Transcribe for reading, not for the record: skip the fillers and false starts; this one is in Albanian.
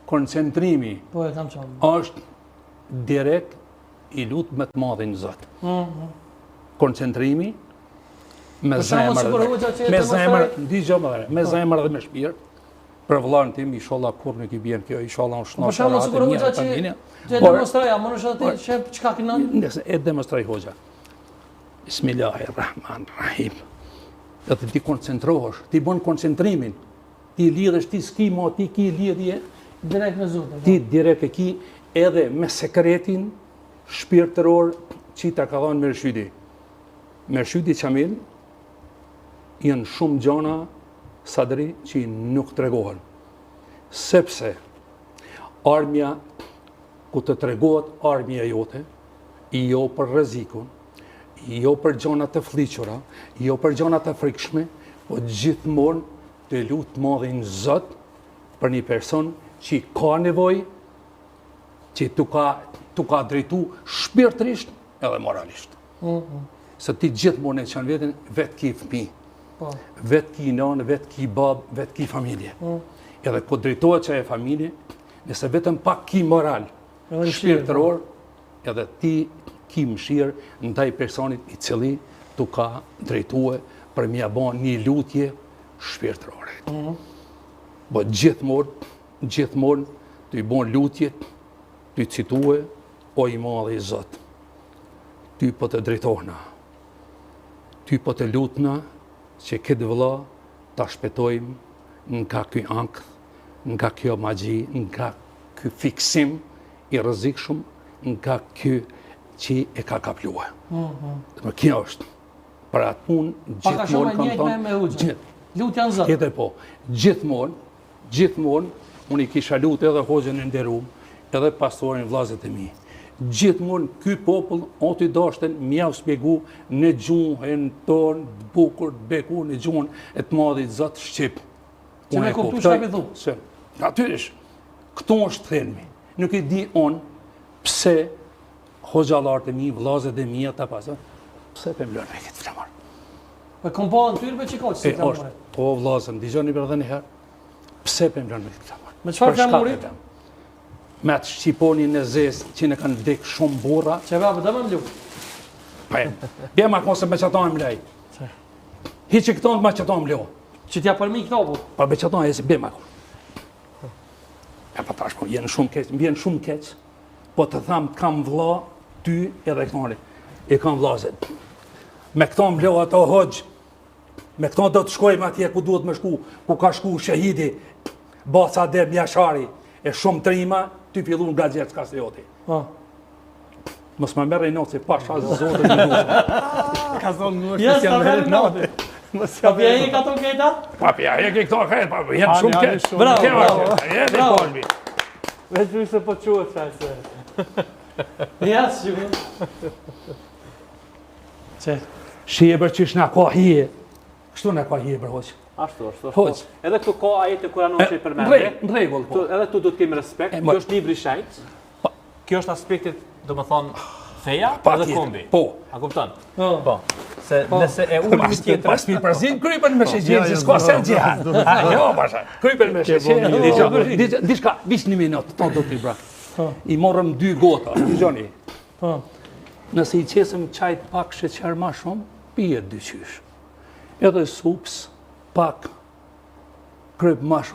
koncentrimi Po e kam qenë. është direkt i lutë me të madhin Zot. Koncentrimi me zemër, me zemër dhe me shpirt, për vëllain tim, inshallah kur nuk I bjen kjo, inshallah unë shnosh. Për shembull sikur hoxha që demonstroj, a mënesh atë shep çka kënon? Nëse e demonstroj hoxha. Bismillahirrahmanirrahim. Dhe ti koncentrohesh, ti bën koncentrimin, ti lidhesh, ti s'ki mo, ti ki lidhje Direkt me Zotin. ti direkt e ki edhe me sekretin shpirtëror që ta ka dhënë Mërshidi. Mërshidi Qamil janë shumë gjana sadri që nuk tregohen. Sepse armja ku të tregohet armja jote, jo për rrezikun, jo për gjona të fliqura, jo për gjona të frikshme, po gjithmonë të lutë madhin Zot për një person që ka nevojë, që tu ka drejtu shpirtërisht edhe moralisht. Se ti gjithmonë e qenë vetën, vetë ki fëmijë, vetë ki nanë, vetë ki babë, vetë ki familje. Edhe ku drejtohet që e familje, nëse vetëm pak ki moral, shpirtëror, edhe ti ki mëshirë ndaj personit I cili tu ka drejtue për mja bon një lutje shpirtërore. Po gjithmonë të I bon lutjet, të I citue, o I madhi Zot, ty po të drejtohna, ty po të lutna që këtë vëlla ta shpetojmë nga ky ankth, nga kjo magji, nga ky fiksim I rrezikshëm, nga ky që e ka kapluar. Kjo është. Për atë punë, gjithmonë kam thonë, lutja në Zot. Tjetër po, gjithmonë, unë I kisha lutë edhe hoxhën e nderuar, edhe pastorin vllazët e mi. Gjithmonë ky popull, o t'i dashten, mja u spjegu në gjuhën tonë, të bukur, të beku, në gjuhën e të madhit Zot Shqip. Që me kuptu shka për thu? Natyrisht, këto është thelmi. Nuk I di unë pse hoxhallarët e mi, vllazët e mi, ata pasën, pse për më lënë me këtë flamar. Po kom po në tyrë për që koqë si flamare? Po vllazën, digjoni për dhe njëherë, pse për më lënë me këtë flamar. Me qëfar flamurit? Me atë shqiponi në zesë që në kanë vdek shumë burra. Që vabë, dhe më më lukë. Bje ma kose me qëta më lej. Hi që këtonë me qëta më leo. Që t'ja përmi këto, po? Pa me qëta e si bje ma kose. E pa tash, po jenë shumë keq, po të thamë kam vlla, ty edhe këtoni. I kam vlazet. Me këto më leo ato hoxh, me këto do të shkojmë atje ku duhet me shku, ku ka shku shahidi, Baca Deb Mjashari, e shumë trima, ty fillu nga gjithë Kastrioti. Mos më merre notë, pasha Zotin në nusë. Ka zonë nusë, Yes, ta merre notë. Papja e ka tonë kejta? Papja e ke këto kejta, jenë shumë keq. Bravo. Veç vë se po quhet qajse. Jas, shumë. Që? Shqipër që shna ka hije. Kështu në ka hije për hoqë. Ashtu. Edhe këtu ka ajete Kur'anit që I përmendë. Në rregull, po. Edhe këtu do të kemi respekt. Kjo është libri I shajt. Kjo është aspektit, domethënë, feja edhe kombi. Po. A kupton? Po. Se nëse e ulmi tjetër. Pas mi përzin krypen me shegjen, si s'ka sen gjëha. Jo, pasha. Krypen me shegjen. Diçka, vish një minutë, to do t'i bra. I morëm 2 gota, digjoni. Nëse I qesëm qajt pak sheqer ma shumë, pijet 2 qysh. Edhe sups, pak kryp ma shumë.